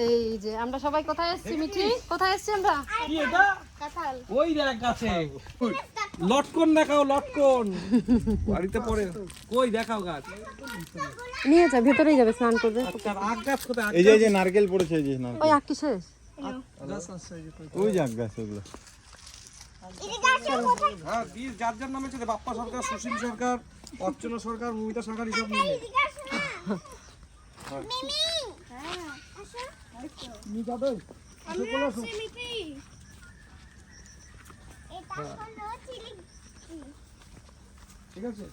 এই যে আমরা সবাই কোথায় এসেছি মিঠি? কোথায় এসেছি আমরা? কি এটা? কাঁঠাল। ওই দেখ গাছে লটকন দেখাও, লটকন বাড়িতে পড়ে। কই দেখাও গাছ। নিয়ে যা, ভেতরেই যাবে, স্নান করবে। আচ্ছা আগ গাছ কোথায়? এই যে নারকেল পড়েছে, এই যে নারকেল। ওই আখ কি শেষ? গাছ আছে এই যে। ওই যে আগ গাছ ওগুলো। হ্যাঁ, বীজ যার যার নামে আছে, বাপ্পা সরকার, সুশীল সরকার, অর্চনা সরকার, মমিতা সরকার, এসব নিয়ে ঠিক আছে।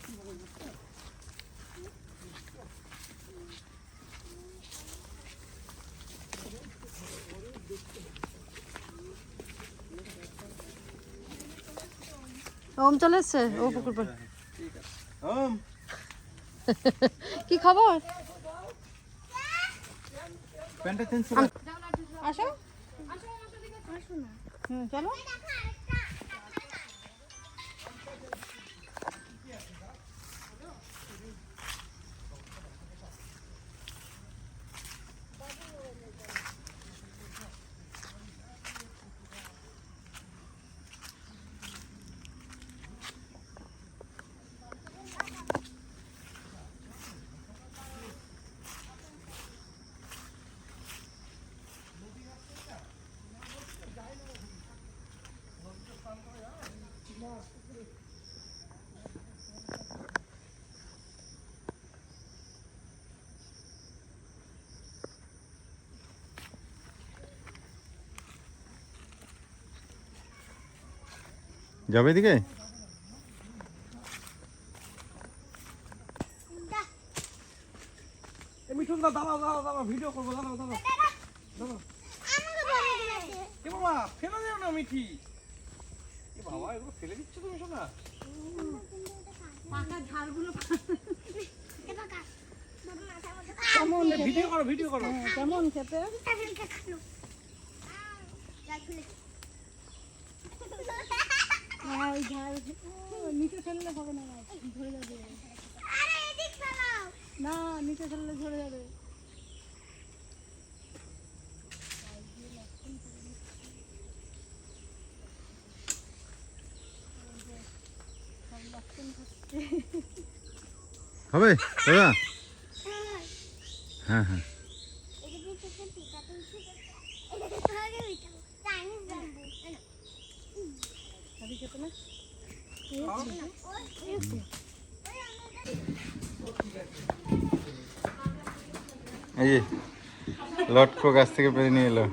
ওম চলে এসছে, ও পুকুর পাড়ে। ওম কি খবর? প্যান্টটা চেঞ্জ আসো আসো না, চলো। যাবে এদিকে? মিঠুন দা দাঁড়াও দাঁড়াও দাঁড়াও, ভিডিও করবো, দাঁড়াও দাঁড়াও দাঁড়াও। এ বাবা ফেলে দেও না মিঠি। এ বাবা এগুলো ফেলে দিচ্ছ তুমি শোনা। ভিডিও করো, ভিডিও করো। কেমন খেতে? নিচে ফেললে হবে না, ঝরে যাবে। না, নিচে ফেললে ঝরে যাবে। হবে দাদা? হ্যাঁ হ্যাঁ। এই যে লটকো গাছ থেকে পেরে নিয়ে এলো।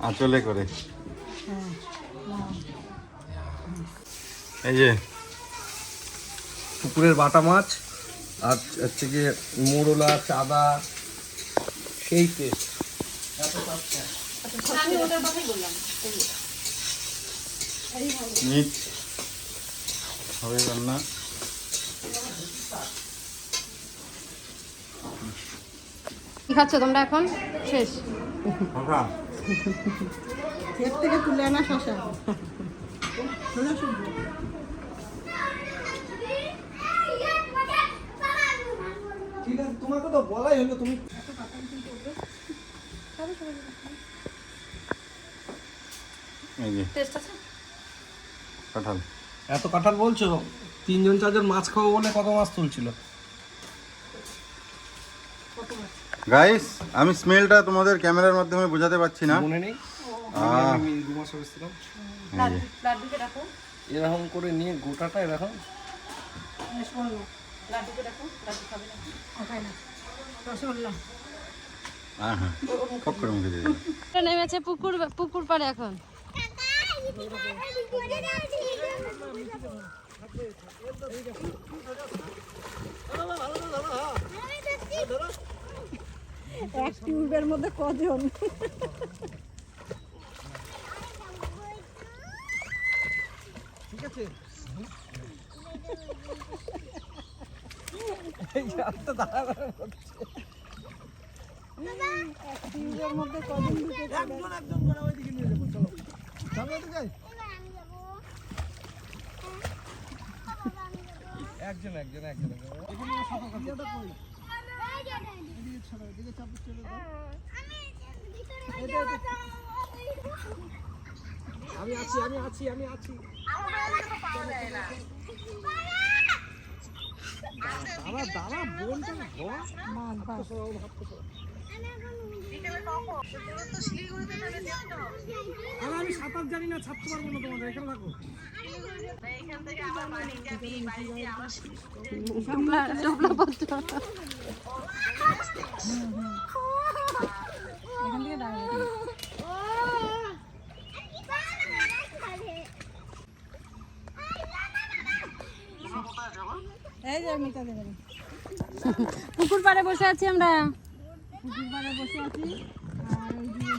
আঁচলে করে। এই যে পুকুরের বাটা মাছ আর হচ্ছে গিয়ে মোরলা, চাঁদা, সেই টেস্ট। মিট হবে রান্না। কি খাচ্ছ তোমরা এখন? শেষ? ক্ষেত থেকে তুলে আনা শশা। ঠিক আছে, তোমাকে তো বলাই হলো, তুমি এই যে টেস্ট আছে? কাঁঠাল। এত কাঁঠাল বলছো, 3জন 4জন মাছ খাবো বলে কত মাছ তুলছিল। গাইস, আমি স্মেলটা তোমাদের ক্যামেরার মাধ্যমে বোঝাতে পারছি না। মনে নেই আমি 2 মাস হয়েছিলাম। লাড্ডুকে রাখো, এরকম করে নিয়ে গোটাটা এরকম। লাড্ডুকে রাখো, লাড্ডু খাবে না, খায় না। রসগোল্লা হ্যাঁ হ্যাঁ, ফক করে মুখে দিয়ে দিলাম। নেমেছে পুকুর পাড়ে এখন। এক টিউবের মধ্যে কজন? ঠিক আছে, এই রাতটা দাঁড়া এক টিউবের মধ্যে কজন ঢুকে? একজন করে ওইদিকে নিয়ে যাবো। চলো চলো ওইদিকে। একজন একজন একজন এখানে সাঁতার কাটছে। আমি আছি আমি আছি আমি আছি দাঁড়া দাঁড়া বোনটা আমি সাঁতার জানি না, ছাড়তে পারবো না তোমাদের, এখানে থাকো। এখান থেকে দাঁড়াবে। এই যে মিটা দেবেন। পুকুর পাড়ে বসে আছি আমরা। পুকুর পাড়ে বসে আছি আর এই যে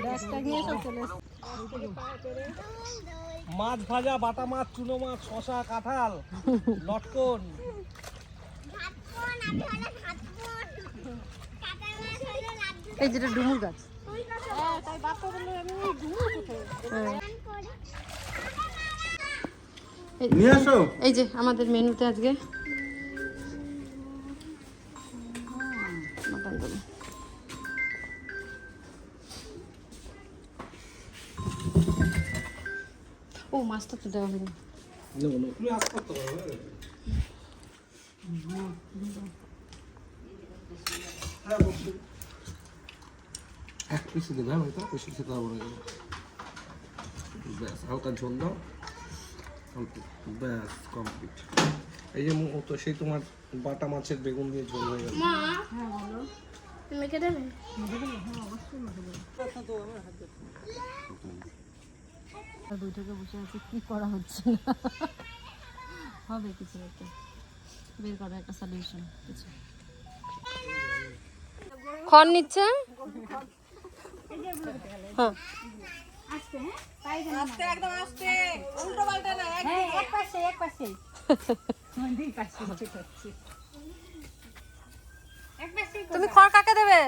ব্যাগটা নিয়ে সব চলে এসেছে। মাছ ভাজা, বাটা মাছ, চুনো মাছ, শশা, কাঁঠাল, লটকন। এই যেটা ডুমুর গাছ। তাই বাপ্পা বললো আমি ওই ঘুমো কোথায়। নিয়ে আসো। এই যে আমাদের মেনুতে আজকে মাটন করি। ও মাছটা তো দেওয়া হয়নি। তুমি আজ করতে পারবে। এক পিস দেবে হয়তো, বেশি খেতে পারবো না। ব্যাস হালকা ঝোল দাও, ব্যাস কমপ্লিট। এই যে তো সেই তোমার বাটা মাছের বেগুন দিয়ে ঝোল হয়ে গেল। বৈঠকে বসে আছে, কি করা হচ্ছে না, হবে কিছু একটা বের করা, একটা সলিউশন কিছু। খড় নিচ্ছে। হ্যাঁ আস্তে একদম আস্তে, উল্টো পাল্টা না, এক পাশে এক পাশে। তুমি খড় কাকে দেবে?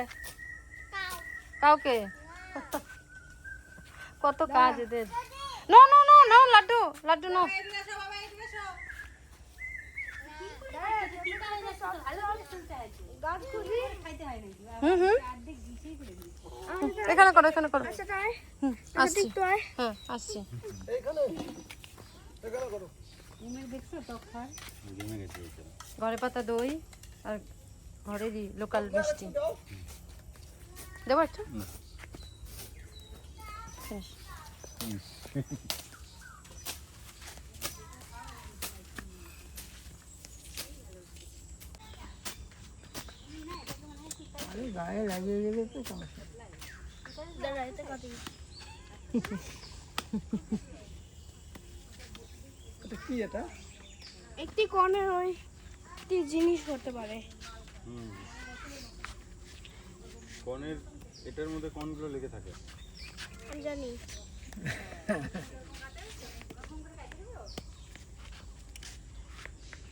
কাউকে। কত কাজ এদের। No no no no laddu laddu no. হুম হুম এখানে করো এখানে করো। আসছি হ্যাঁ আসছি। ঘরে পাতা দই আর ঘরেরই লোকাল মিষ্টি দেবো একটা। গায়ে লাগিয়ে গেলে তো সমস্যা। এটা কি এটা? একটি কর্নের ওই একটি জিনিস হতে পারে। কনের এটার মধ্যে কোনগুলো লেগে থাকে? আমি জানি।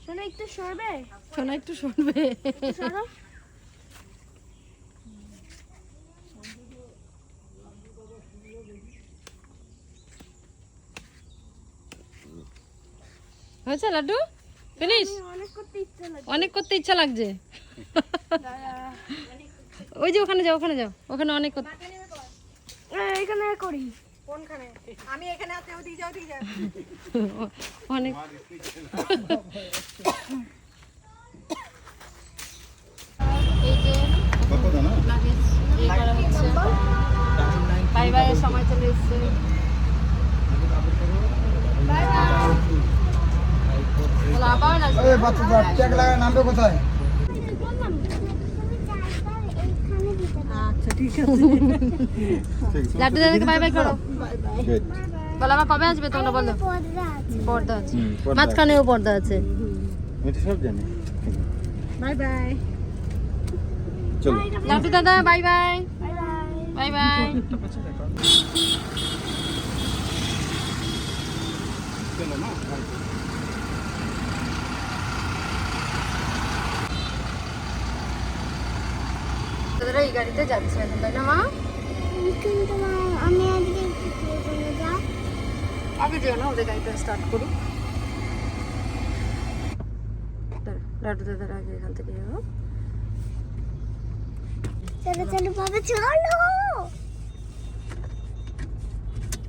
শোনো একটু সরবে, শোনা একটু শুনবে। সরো। হয়েছে লাড্ডু ফিনিশ? অনেক করতে ইচ্ছা লাগে। অনেক করতে ইচ্ছা লাগছে। ওই যে ওখানে যাও ওখানে যাও, ওখানে অনেক করতে। এখানে করি। কোনখানে? আমি এখানে আছি, ওদিকে যাও ওদিকে যাও। অনেক এই যে কত দানা? লাগেজ এই করা হচ্ছে। বাই বাই সময় চলে এসছে। বলো আবার আসবে। বাচ্চাটা ট্যাগ লাগা নামবে কোথায়? আচ্ছা ঠিক আছে। লাড্ডু দাদাকে বাই বাই করো। Good. বলো আবার কবে আসবে তোমরা বলো। পর্দা আছে পর্দা মাঝখানেও পর্দা আছে। আমি তো সব জানি। Bye bye. চলো। লাড্ডু দাদা বাই বাই বাই বাই। চলো না। দাদারা এই গাড়িতে যাচ্ছে এখন, তাই না মা? কিন্তু মা, আমি আজকে একটু প্রয়োজনে যাও। আগে যেও না, ওদের গাড়িটা স্টার্ট করুক। লাড্ডু দাদার আগে এখান থেকে যাবো। চলো চলো বাবা চলো।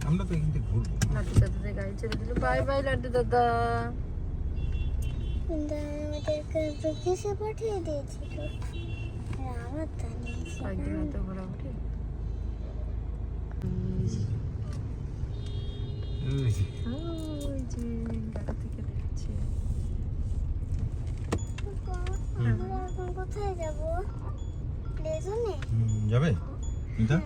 আমরা তো এখান থেকে ঘুরবো। লাড্ডু দাদাদের গাড়ি ছেড়ে দিল। বাই বাই লাড্ডু দাদা। কিন্তু আমাদেরকে তো কিসে পাঠিয়ে দিয়েছিল? আমার তা নেই। কয়েকদিন হয়তো ঘোরাঘুরি। ওই যে গাড়ি থেকে দেখছে। আমরা এখন কোথায় যাবো? প্লেজনে? যাবে? কোথায়?